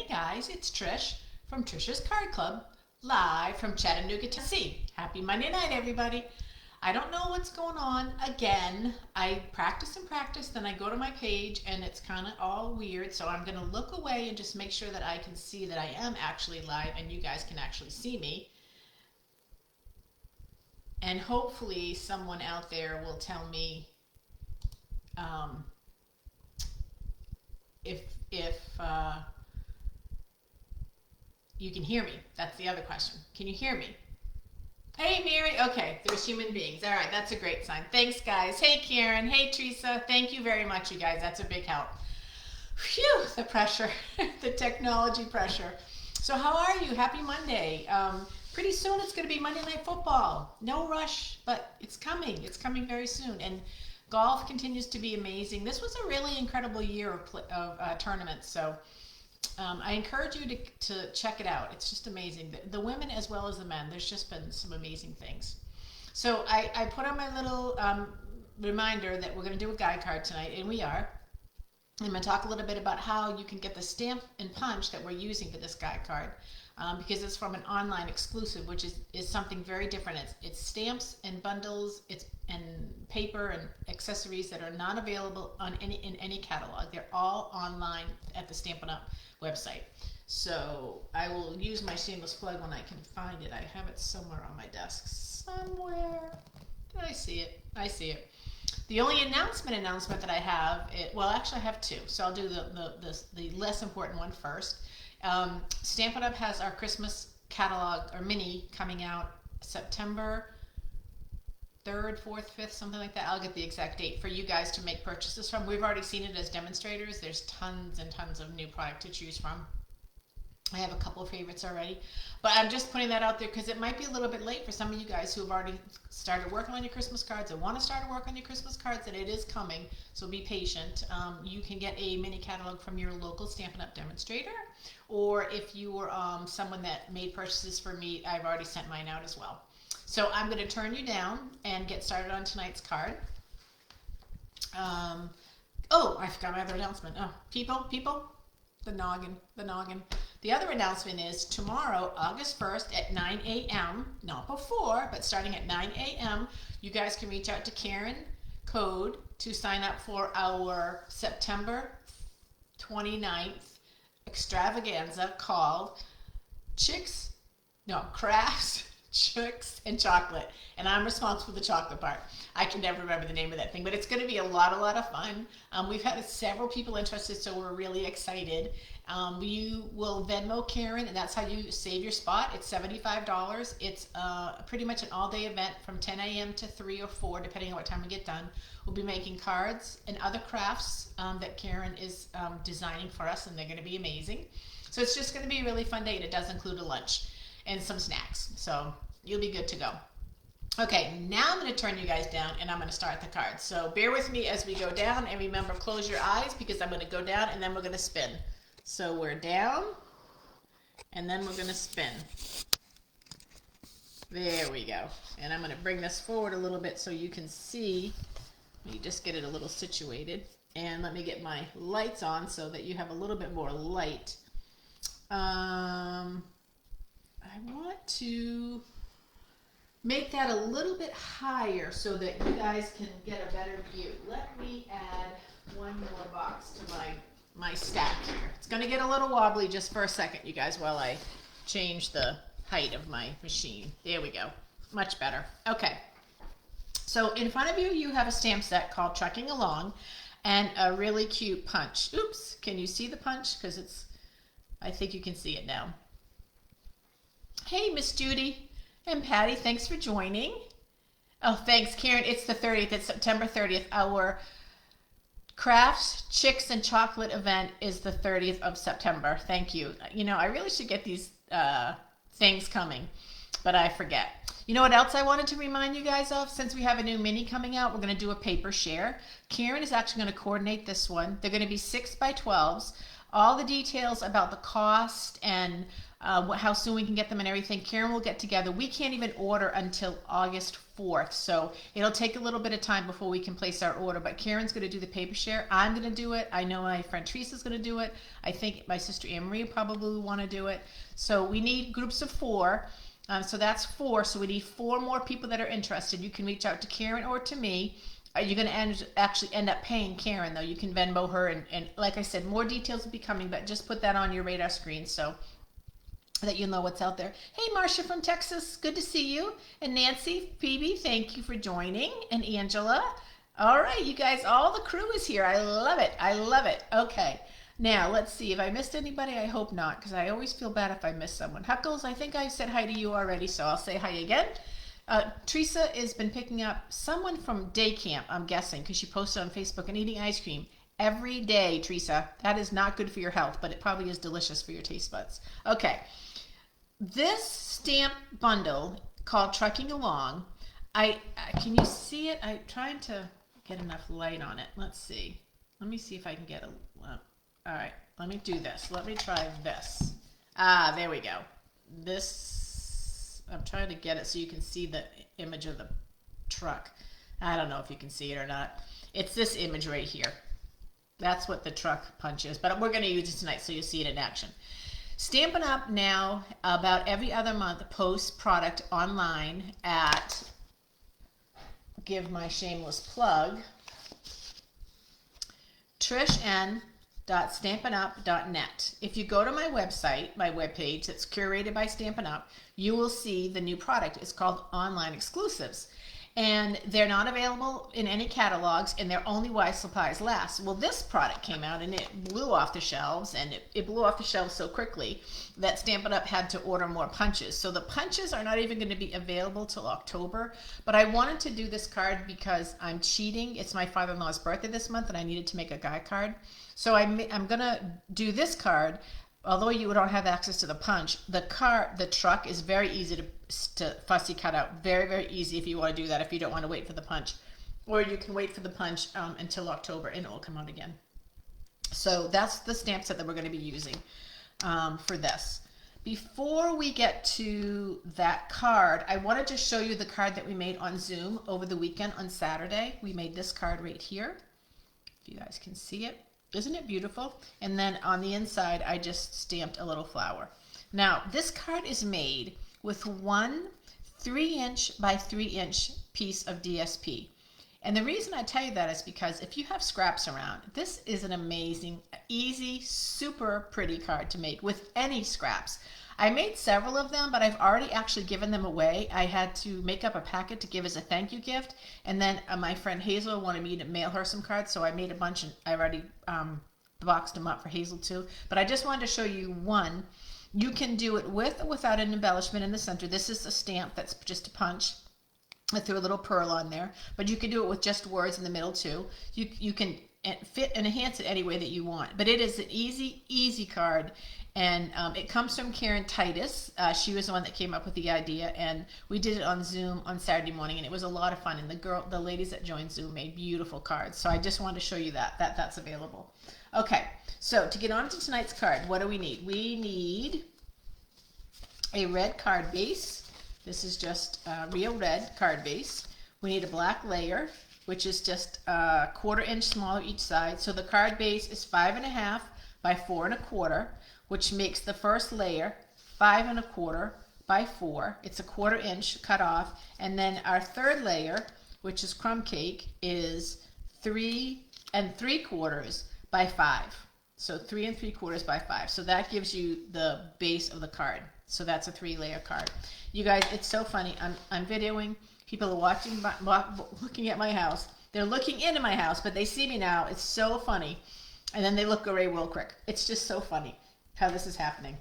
guys, it's Trish from Trisha's Card Club, live from Chattanooga, Tennessee. Happy Monday night, everybody. I don't know what's going on again. I practice and practice, then I go to my page and it's kind of all weird. So I'm going to look away and just make sure that I can see that I am actually live and you guys can actually see me. And hopefully someone out there will tell me if you can hear me. That's the other question. Can you hear me? Hey, Mary. Okay, there's human beings. All right, that's a great sign. Thanks, guys. Hey, Karen. Hey, Teresa. Thank you very much, you guys. That's a big help. Phew, the pressure, the technology pressure. So how are you? Happy Monday. Pretty soon it's going to be Monday Night Football. No rush, but it's coming. It's coming very soon. And golf continues to be amazing. This was a really incredible year of tournaments. So I encourage you to check it out. It's just amazing. The women as well as the men. There's just been some amazing things. So I put on my little reminder that we're going to do a guide card tonight, and we are. I'm going to talk a little bit about how you can get the stamp and punch that we're using for this guide card. Because it's from an online exclusive, which is something very different. It's stamps and bundles, and paper and accessories that are not available in any catalog. They're all online at the StampinUp website. So I will use my shameless plug when I can find it. I have it somewhere on my desk. Somewhere. Did I see it? I see it. The only announcement that I have, well, actually I have two. So I'll do the less important one first. Stampin' Up! Has our Christmas catalog or mini coming out September 3rd, 4th, 5th, something like that. I'll get the exact date for you guys to make purchases from. We've already seen it as demonstrators. There's tons and tons of new product to choose from. I have a couple of favorites already, but I'm just putting that out there because it might be a little bit late for some of you guys who have already started working on your Christmas cards and want to start to work on your Christmas cards, and it is coming, so be patient. You can get a mini catalog from your local Stampin' Up! Demonstrator, or if you were someone that made purchases for me, I've already sent mine out as well. So I'm going to turn you down and get started on tonight's card. Oh, I forgot my other announcement. Oh, people, the noggin. The other announcement is tomorrow, August 1st at 9 a.m., not before, but starting at 9 a.m., you guys can reach out to Karen Code to sign up for our September 29th extravaganza called Crafts, Chicks, and Chocolate. And I'm responsible for the chocolate part. I can never remember the name of that thing, but it's going to be a lot of fun. We've had several people interested, so we're really excited. You will Venmo Karen, and that's how you save your spot. It's $75. It's pretty much an all-day event from 10 a.m. to 3 or 4, depending on what time we get done. We'll be making cards and other crafts that Karen is designing for us, and they're going to be amazing. So it's just going to be a really fun day, and it does include a lunch and some snacks. So you'll be good to go. Okay, now I'm going to turn you guys down and I'm going to start the cards. So bear with me as we go down, and remember, close your eyes because I'm going to go down and then we're going to spin. So we're down and then we're going to spin. There we go. And I'm going to bring this forward a little bit so you can see. Let me just get it a little situated. And let me get my lights on so that you have a little bit more light. I want to make that a little bit higher so that you guys can get a better view. Let me add one more box to my stack here. It's going to get a little wobbly just for a second, you guys, while I change the height of my machine. There we go. Much better. Okay. So in front of you, you have a stamp set called Trucking Along and a really cute punch. Oops. Can you see the punch? Because I think you can see it now. Hey, Miss Judy and Patty, thanks for joining. Oh, thanks, Karen. It's the 30th. It's September 30th. Our Crafts, Chicks, and Chocolate event is the 30th of September. Thank you. You know, I really should get these things coming, but I forget. You know what else I wanted to remind you guys of? Since we have a new mini coming out, we're going to do a paper share. Karen is actually going to coordinate this one. They're going to be 6 by 12s. all the details about the cost and how soon we can get them and everything, Karen will get together. We can't even order until August 4th, so it'll take a little bit of time before we can place our order, but Karen's going to do the paper share. I'm going to do it. I know my friend Teresa's going to do it. I think my sister Anne Marie probably will want to do it. So we need groups of 4. So that's 4. So we need 4 more people that are interested. You can reach out to Karen or to me. You're going to actually end up paying Karen, though. You can Venmo her, and like I said, more details will be coming, but just put that on your radar screen so that you'll know what's out there. Hey, Marcia from Texas, good to see you. And Nancy, Phoebe, thank you for joining. And Angela. All right, you guys, all the crew is here. I love it. I love it. Okay, now let's see. If I missed anybody, I hope not, because I always feel bad if I miss someone. Huckles, I think I said hi to you already, so I'll say hi again. Teresa has been picking up someone from day camp, I'm guessing, because she posted on Facebook, and eating ice cream every day, Teresa. That is not good for your health, but it probably is delicious for your taste buds. Okay. This stamp bundle called Trucking Along, can you see it? I'm trying to get enough light on it. Let's see. Let me see if I can get all right, let me do this. Let me try this. There we go. This, I'm trying to get it so you can see the image of the truck. I don't know if you can see it or not. It's this image right here. That's what the truck punch is, but we're going to use it tonight so you'll see it in action. Stampin' Up! Now, about every other month, posts product online at, give my shameless plug, trishen.stampinup.net. If you go to my website, my webpage that's curated by Stampin' Up, you will see the new product. It's called Online Exclusives. And they're not available in any catalogs, and they're only while supplies last. Well, this product came out, and it blew off the shelves, and it blew off the shelves so quickly that Stampin' Up! Had to order more punches. So the punches are not even going to be available till October, but I wanted to do this card because I'm cheating. It's my father-in-law's birthday this month, and I needed to make a guy card. So I'm going to do this card. Although you don't have access to the punch, the truck is very easy to fussy cut out. Very, very easy if you want to do that, if you don't want to wait for the punch. Or you can wait for the punch until October and it will come out again. So that's the stamp set that we're going to be using for this. Before we get to that card, I wanted to show you the card that we made on Zoom over the weekend on Saturday. We made this card right here, if you guys can see it. Isn't it beautiful? And then on the inside, I just stamped a little flower. Now, this card is made with one 3-inch by 3-inch piece of DSP. And the reason I tell you that is because if you have scraps around, this is an amazing, easy, super pretty card to make with any scraps. I made several of them, but I've already actually given them away. I had to make up a packet to give as a thank you gift, and then my friend Hazel wanted me to mail her some cards, so I made a bunch, and I already boxed them up for Hazel too. But I just wanted to show you one. You can do it with or without an embellishment in the center. This is a stamp that's just a punch. I threw a little pearl on there, but you can do it with just words in the middle too. You can fit and enhance it any way that you want, but it is an easy card. And it comes from Karen Titus. She was the one that came up with the idea, and we did it on Zoom on Saturday morning, and it was a lot of fun. And the ladies that joined Zoom made beautiful cards. So I just wanted to show you that's available. Okay, so to get on to tonight's card, what do we need? We need a red card base. This is just a real red card base. We need a black layer, which is just a 1/4 inch smaller each side. So the card base is 5.5 by 4 1/4. Which makes the first layer 5 1/4 by 4. It's a 1/4 inch cut off. And then our third layer, which is crumb cake, is 3 3/4 by 5. So 3 3/4 by 5. So that gives you the base of the card. So that's a 3-layer card. You guys, it's so funny. I'm videoing. People are watching, looking at my house. They're looking into my house, but they see me now. It's so funny. And then they look away real quick. It's just so funny how this is happening.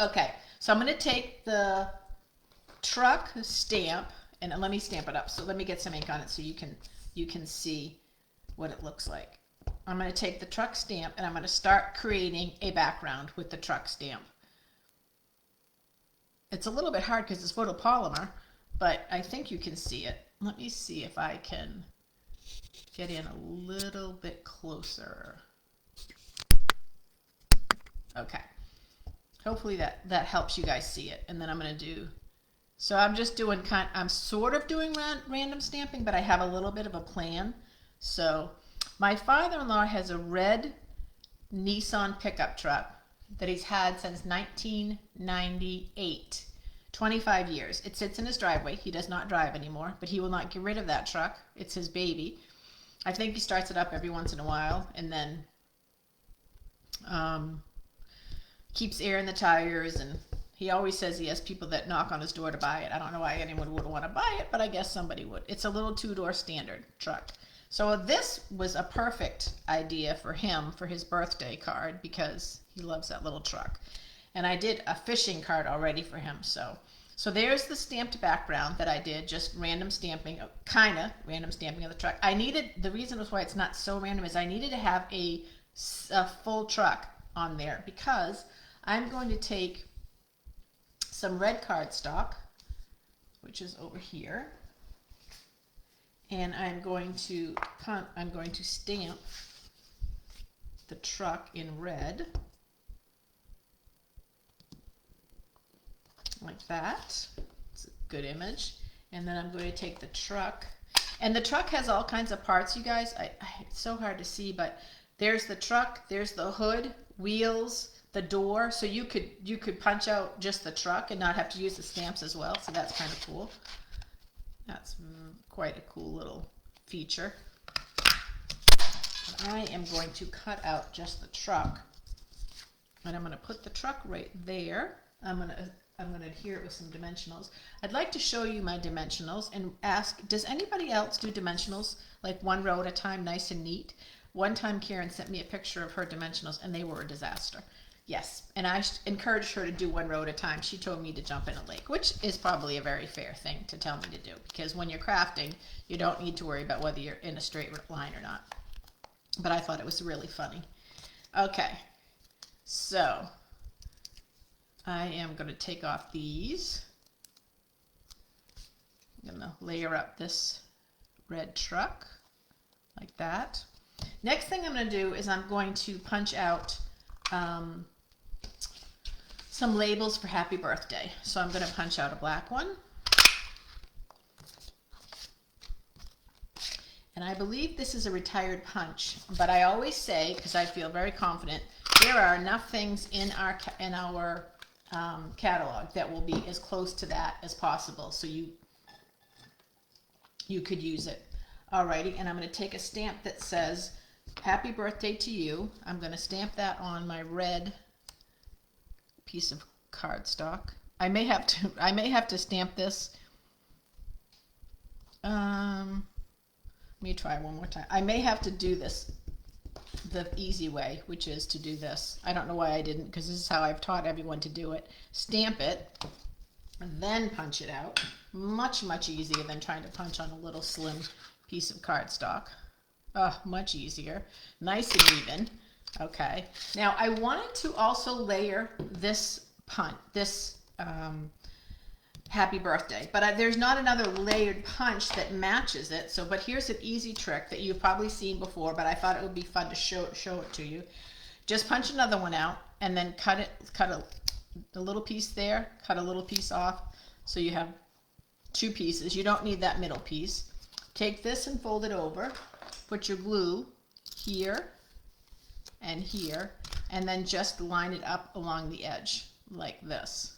Okay, so I'm going to take the truck stamp and let me stamp it up. So let me get some ink on it so you can see what it looks like. I'm going to take the truck stamp and I'm going to start creating a background with the truck stamp. It's a little bit hard because it's photopolymer, but I think you can see it. Let me see if I can get in a little bit closer. Okay. Hopefully that helps you guys see it. And then I'm going to do, so I'm just doing I'm sort of doing random stamping, but I have a little bit of a plan. So my father-in-law has a red Nissan pickup truck that he's had since 1998. 25 years. It sits in his driveway. He does not drive anymore, but he will not get rid of that truck. It's his baby. I think he starts it up every once in a while and then keeps air in the tires, and he always says he has people that knock on his door to buy it. I don't know why anyone would want to buy it, but I guess somebody would. It's a little 2-door standard truck. So this was a perfect idea for him for his birthday card because he loves that little truck. And I did a fishing card already for him. So there's the stamped background that I did, just random stamping, kind of random stamping of the truck. The reason why it's not so random is I needed to have a full truck on there because I'm going to take some red cardstock, which is over here, and I'm going to stamp the truck in red, like that. It's a good image. And then I'm going to take the truck, and the truck has all kinds of parts, you guys. It's so hard to see, but there's the truck, there's the hood, wheels, the door, so you could punch out just the truck and not have to use the stamps as well, so that's kind of cool. That's quite a cool little feature. I am going to cut out just the truck, and I'm going to put the truck right there. I'm going to adhere it with some dimensionals. I'd like to show you my dimensionals and ask, does anybody else do dimensionals like one row at a time, nice and neat? One time Karen sent me a picture of her dimensionals and they were a disaster. Yes, and I encouraged her to do one row at a time. She told me to jump in a lake, which is probably a very fair thing to tell me to do, because when you're crafting, you don't need to worry about whether you're in a straight line or not. But I thought it was really funny. Okay, so I am going to take off these. I'm going to layer up this red truck like that. Next thing I'm going to do is I'm going to punch out some labels for happy birthday. So I'm going to punch out a black one. And I believe this is a retired punch, but I always say, because I feel very confident, there are enough things in our catalog that will be as close to that as possible, so you could use it. Alrighty, and I'm going to take a stamp that says happy birthday to you. I'm going to stamp that on my red piece of cardstock. I may have to stamp this. Let me try one more time. I may have to do this the easy way, which is to do this. I don't know why I didn't, because this is how I've taught everyone to do it. Stamp it, and then punch it out. Much, much easier than trying to punch on a little slim piece of cardstock. Oh, much easier. Nice and even. Okay. Now I wanted to also layer this happy birthday, but there's not another layered punch that matches it. So, but here's an easy trick that you've probably seen before, but I thought it would be fun to show it to you. Just punch another one out and then cut a little piece there, cut a little piece off, so you have two pieces. You don't need that middle piece. Take this and fold it over. Put your glue here and here, and then just line it up along the edge like this.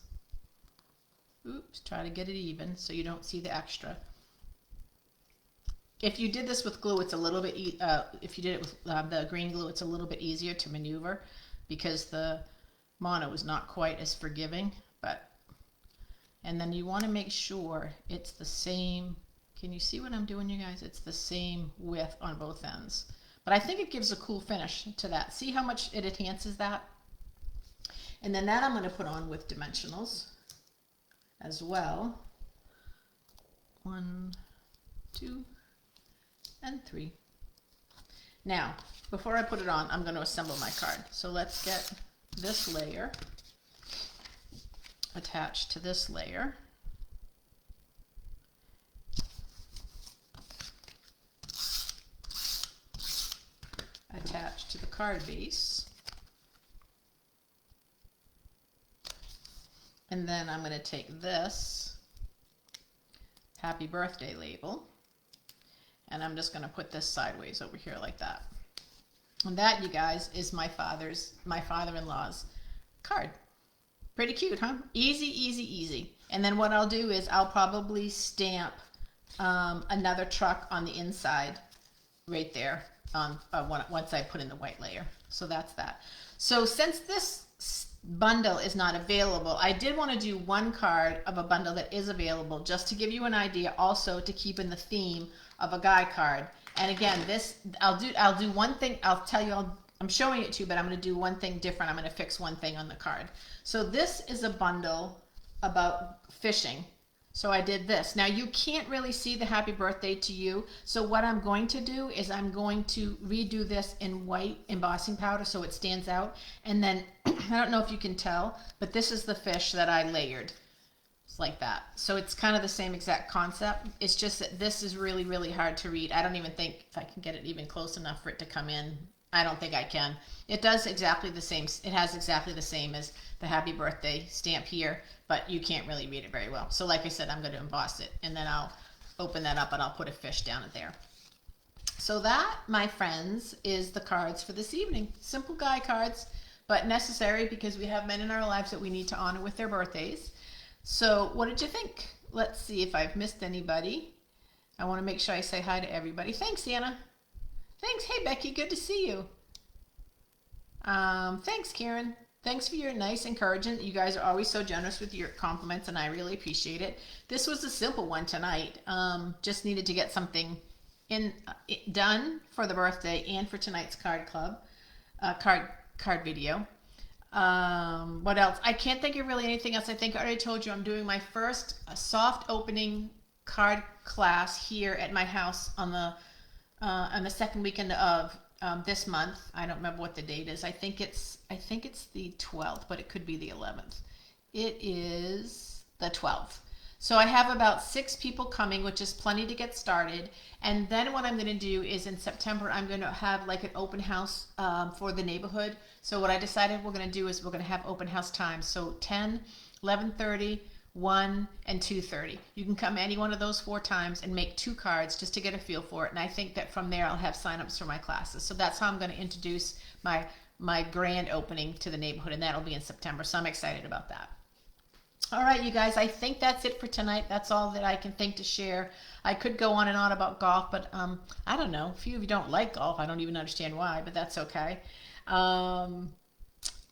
Oops, try to get it even so you don't see the extra. If you did this with glue, it's a little bit, if you did it with the green glue, it's a little bit easier to maneuver because the mono is not quite as forgiving. And then you want to make sure it's the same. Can you see what I'm doing, you guys? It's the same width on both ends. But I think it gives a cool finish to that. See how much it enhances that? And then that I'm going to put on with dimensionals as well. 1, 2, and 3. Now, before I put it on, I'm going to assemble my card. So let's get this layer attached to this layer. Attached to the card base. And then I'm going to take this happy birthday label, and I'm just going to put this sideways over here like that. And that, you guys, is my father-in-law's card. Pretty cute, huh? Easy, easy, easy. And then what I'll do is I'll probably stamp another truck on the inside right there once I put in the white layer. So that's that. So since this bundle is not available, I did want to do one card of a bundle that is available, just to give you an idea, also to keep in the theme of a guy card. And again, this I'll do one thing. I'll tell you, I'm showing it to you, but I'm going to do one thing different. I'm going to fix one thing on the card. So this is a bundle about fishing. So I did this. Now you can't really see the happy birthday to you. So what I'm going to do is I'm going to redo this in white embossing powder so it stands out. And then, I don't know if you can tell, but this is the fish that I layered. It's like that. So it's kind of the same exact concept. It's just that this is really, really hard to read. I don't even think if I can get it even close enough for it to come in. I don't think I can. It does exactly the same. It has exactly the same as the happy birthday stamp here, but you can't really read it very well. So like I said, I'm going to emboss it, and then I'll open that up and I'll put a fish down it there. So that, my friends, is the cards for this evening. Simple guy cards, but necessary because we have men in our lives that we need to honor with their birthdays. So what did you think? Let's see if I've missed anybody. I want to make sure I say hi to everybody. Thanks, Anna. Thanks. Hey, Becky. Good to see you. Thanks, Karen. Thanks for your nice encouragement. You guys are always so generous with your compliments, and I really appreciate it. This was a simple one tonight. Just needed to get something done for the birthday and for tonight's card club, card video. What else? I can't think of really anything else. I think I already told you I'm doing my first soft opening card class here at my house on the second weekend of this month. I don't remember what the date is. I think it's the 12th, but it could be the 11th. It is the 12th. So I have about 6 people coming, which is plenty to get started. And then what I'm going to do is in September, I'm going to have like an open house for the neighborhood. So what I decided we're going to do is we're going to have open house times. So 10, 11:30, 1, and 2:30. You can come any one of those 4 times and make 2 cards just to get a feel for it. And I think that from there I'll have signups for my classes. So that's how I'm going to introduce my grand opening to the neighborhood, and that'll be in September. So I'm excited about that. All right, you guys, I think that's it for tonight. That's all that I can think to share. I could go on and on about golf, but I don't know. A few of you don't like golf. I don't even understand why, but that's okay.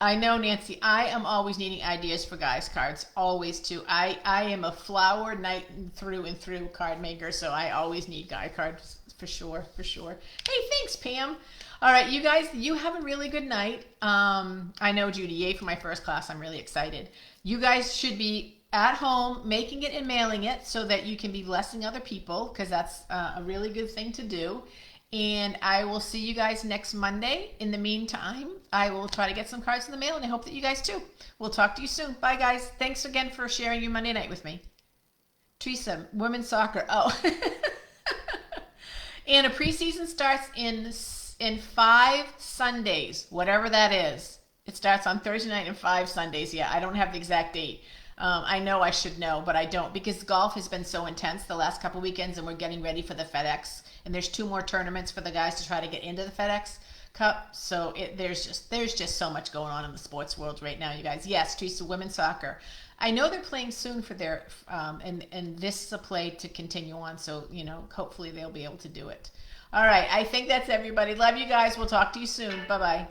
I know, Nancy, I am always needing ideas for guys' cards, always too. I am a flower night through and through card maker, so I always need guy cards for sure, for sure. Hey, thanks, Pam. All right, you guys, you have a really good night. I know, Judy, yay for my first class. I'm really excited. You guys should be at home making it and mailing it so that you can be blessing other people, because that's a really good thing to do. And I will see you guys next Monday. In the meantime, I will try to get some cards in the mail, and I hope that you guys too. We'll talk to you soon. Bye, guys. Thanks again for sharing your Monday night with me. Teresa, women's soccer. Oh. And a preseason starts in 5 Sundays, whatever that is. It starts on Thursday night and 5 Sundays. Yeah, I don't have the exact date. I know I should know, but I don't, because golf has been so intense the last couple weekends, and we're getting ready for the FedEx. And there's 2 more tournaments for the guys to try to get into the FedEx Cup. So there's just so much going on in the sports world right now, you guys. Yes, Teresa, women's soccer. I know they're playing soon for their and this is a play to continue on. So hopefully they'll be able to do it. All right, I think that's everybody. Love you guys. We'll talk to you soon. Bye bye.